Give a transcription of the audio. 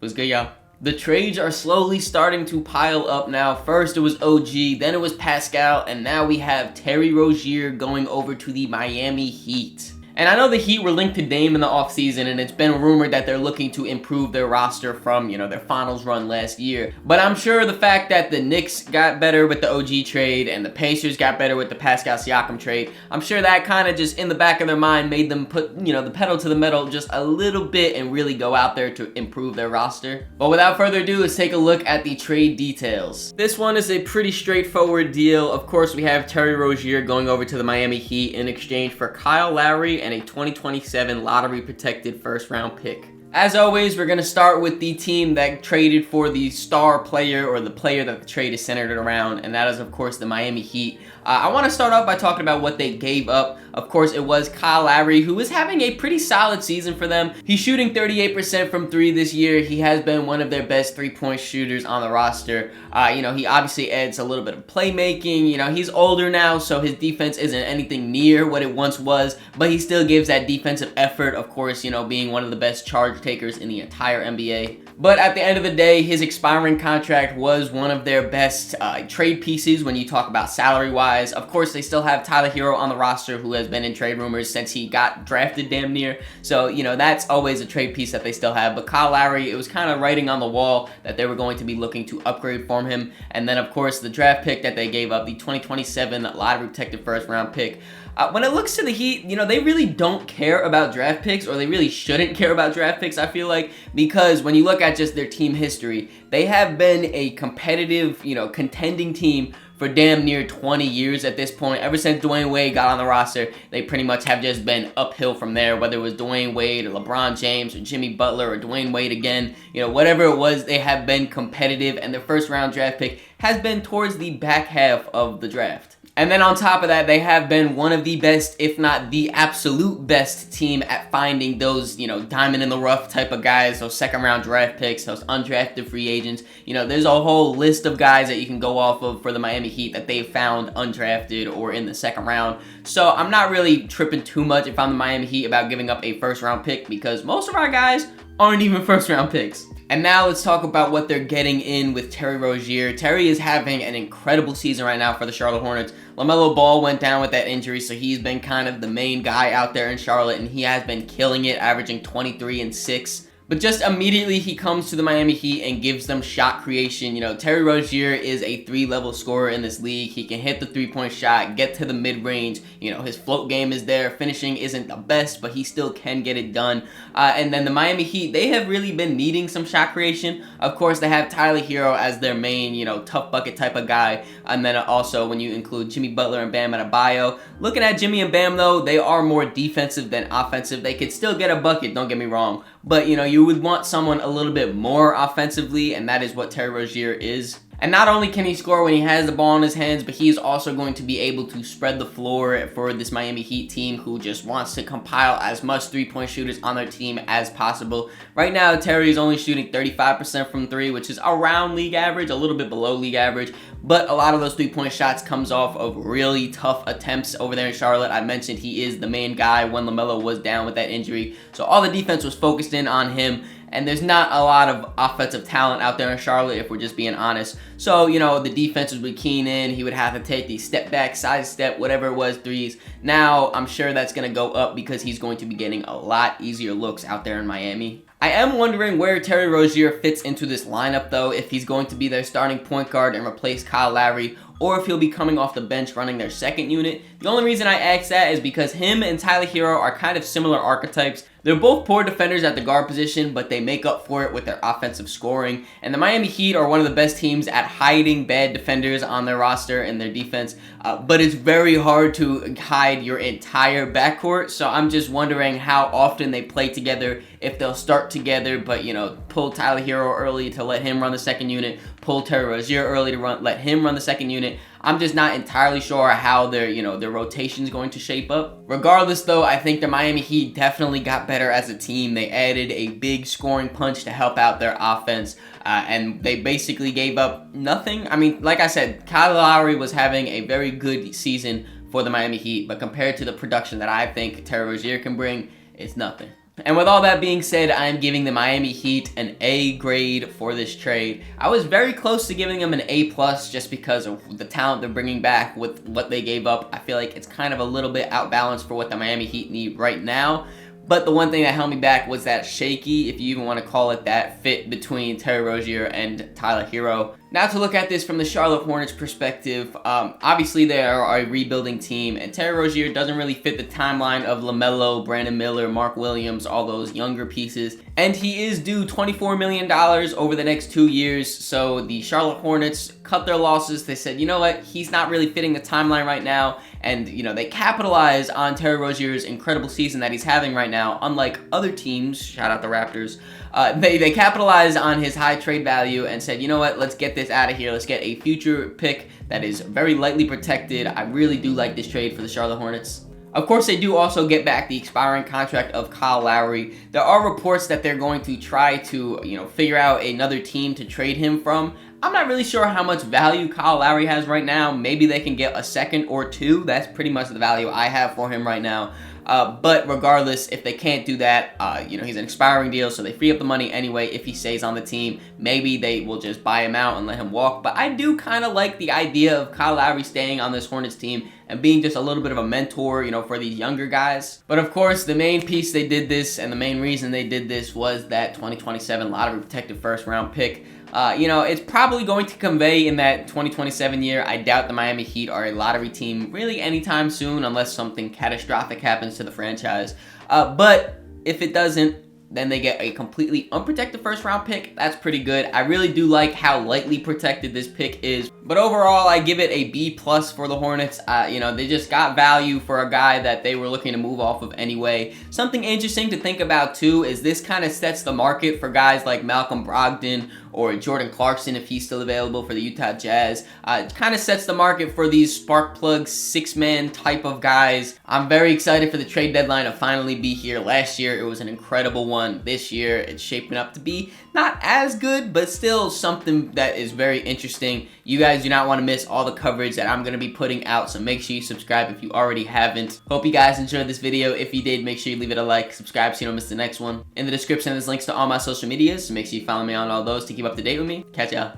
What's good, y'all? The trades are slowly starting to pile up now. First it was OG, then it was Pascal, and now we have Terry Rozier going over to the Miami Heat. And I know the Heat were linked to Dame in the offseason, and it's been rumored that they're looking to improve their roster from, their finals run last year. But I'm sure the fact that the Knicks got better with the OG trade and the Pacers got better with the Pascal Siakam trade, I'm sure that kind of just in the back of their mind made them put, the pedal to the metal just a little bit and really go out there to improve their roster. But without further ado, let's take a look at the trade details. This one is a pretty straightforward deal. Of course, we have Terry Rozier going over to the Miami Heat in exchange for Kyle Lowry and a 2027 lottery protected first round pick. As always, we're going to start with the team that traded for the star player, or the player that the trade is centered around, and that is, of course, the Miami Heat. I want to start off by talking about what they gave up. Of course, it was Kyle Lowry, who is having a pretty solid season for them. He's shooting 38% from three this year. He has been one of their best three-point shooters on the roster. He obviously adds a little bit of playmaking. He's older now, so his defense isn't anything near what it once was, but he still gives that defensive effort, of course, being one of the best charge takers in the entire NBA. But at the end of the day, his expiring contract was one of their best trade pieces when you talk about salary-wise. Of course, they still have Tyler Hero on the roster, who has been in trade rumors since he got drafted damn near. So, that's always a trade piece that they still have. But Kyle Lowry, it was kind of writing on the wall that they were going to be looking to upgrade for him. And then, of course, the draft pick that they gave up, the 2027 lottery protected first round pick. When it looks to the Heat, they really don't care about draft picks, or they really shouldn't care about draft picks, I feel like, because when you look at just their team history, they have been a competitive, contending team for damn near 20 years at this point. Ever since Dwayne Wade got on the roster, they pretty much have just been uphill from there, whether it was Dwayne Wade or LeBron James or Jimmy Butler or Dwayne Wade again. Whatever it was, they have been competitive, and their first round draft pick has been towards the back half of the draft. And then on top of that, they have been one of the best, if not the absolute best team at finding those, diamond in the rough type of guys, those second round draft picks, those undrafted free agents. There's a whole list of guys that you can go off of for the Miami Heat that they found undrafted or in the second round. So I'm not really tripping too much if I'm the Miami Heat about giving up a first round pick, because most of our guys aren't even first round picks. And now let's talk about what they're getting in with Terry Rozier. Terry is having an incredible season right now for the Charlotte Hornets. LaMelo Ball went down with that injury, so he's been kind of the main guy out there in Charlotte, and he has been killing it, averaging 23 and 6. But just immediately he comes to the Miami Heat and gives them shot creation. Terry Rozier is a 3-level scorer in this league. He can hit the 3-point shot, get to the mid-range. His float game is there. Finishing isn't the best, but he still can get it done. And then the Miami Heat, they have really been needing some shot creation. Of course, they have Tyler Hero as their main, tough bucket type of guy. And then also when you include Jimmy Butler and Bam Adebayo. Looking at Jimmy and Bam, though, they are more defensive than offensive. They could still get a bucket, don't get me wrong. But, you would want someone a little bit more offensively, and that is what Terry Rozier is. And not only can he score when he has the ball in his hands, but he is also going to be able to spread the floor for this Miami Heat team, who just wants to compile as much three-point shooters on their team as possible. Right now, Terry is only shooting 35% from three, which is around league average, a little bit below league average. But a lot of those three-point shots comes off of really tough attempts over there in Charlotte. I mentioned he is the main guy when LaMelo was down with that injury. So all the defense was focused in on him. And there's not a lot of offensive talent out there in Charlotte, if we're just being honest. So, the defenses would keen in. He would have to take these step back, side step, whatever it was, threes. Now, I'm sure that's going to go up because he's going to be getting a lot easier looks out there in Miami. I am wondering where Terry Rozier fits into this lineup, though, if he's going to be their starting point guard and replace Kyle Lowry, or if he'll be coming off the bench running their second unit. The only reason I ask that is because him and Tyler Hero are kind of similar archetypes. They're both poor defenders at the guard position, but they make up for it with their offensive scoring. And the Miami Heat are one of the best teams at hiding bad defenders on their roster and their defense. But it's very hard to hide your entire backcourt. So I'm just wondering how often they play together, if they'll start together, but, pull Tyler Hero early to let him run the second unit, pull Terry Rozier early to let him run the second unit. I'm just not entirely sure how their rotation is going to shape up. Regardless, though, I think the Miami Heat definitely got better as a team. They added a big scoring punch to help out their offense, and they basically gave up nothing. I mean, like I said, Kyle Lowry was having a very good season for the Miami Heat, but compared to the production that I think Terry Rozier can bring, it's nothing. And with all that being said, I'm giving the Miami Heat an A grade for this trade. I was very close to giving them an A plus just because of the talent they're bringing back with what they gave up. I feel like it's kind of a little bit outbalanced for what the Miami Heat need right now. But the one thing that held me back was that shaky, if you even want to call it that, fit between Terry Rozier and Tyler Hero. Now to look at this from the Charlotte Hornets perspective, obviously they are a rebuilding team, and Terry Rozier doesn't really fit the timeline of LaMelo, Brandon Miller, Mark Williams, all those younger pieces. And he is due $24 million over the next 2 years, so the Charlotte Hornets cut their losses. They said, you know what, he's not really fitting the timeline right now, and they capitalize on Terry Rozier's incredible season that he's having right now, unlike other teams, shout out the Raptors. They capitalized on his high trade value and said, you know what, let's get this out of here. Let's get a future pick that is very lightly protected. I really do like this trade for the Charlotte Hornets. Of course, they do also get back the expiring contract of Kyle Lowry. There are reports that they're going to try to, figure out another team to trade him from. I'm not really sure how much value Kyle Lowry has right now. Maybe they can get a second or two. That's pretty much the value I have for him right now. But regardless, if they can't do that, he's an expiring deal, so they free up the money anyway if he stays on the team. Maybe they will just buy him out and let him walk. But I do kind of like the idea of Kyle Lowry staying on this Hornets team and being just a little bit of a mentor, for these younger guys. But of course, the main piece they did this, and the main reason they did this, was that 2027 lottery protected first round pick. It's probably going to convey in that 2027 year. I doubt the Miami Heat are a lottery team really anytime soon unless something catastrophic happens to the franchise. But if it doesn't, then they get a completely unprotected first round pick. That's pretty good. I really do like how lightly protected this pick is. But overall, I give it a B plus for the Hornets. They just got value for a guy that they were looking to move off of anyway. Something interesting to think about too is this kind of sets the market for guys like Malcolm Brogdon or Jordan Clarkson if he's still available for the Utah Jazz. It kind of sets the market for these spark plug six-man type of guys. I'm very excited for the trade deadline to finally be here. Last year it was an incredible one. This year it's shaping up to be not as good, but still something that is very interesting. You guys do not want to miss all the coverage that I'm going to be putting out, so make sure you subscribe if you already haven't. Hope you guys enjoyed this video. If you did, make sure you leave it a like, subscribe so you don't miss the next one. In the description there's links to all my social medias, so make sure you follow me on all those to keep up to date with me. Catch ya.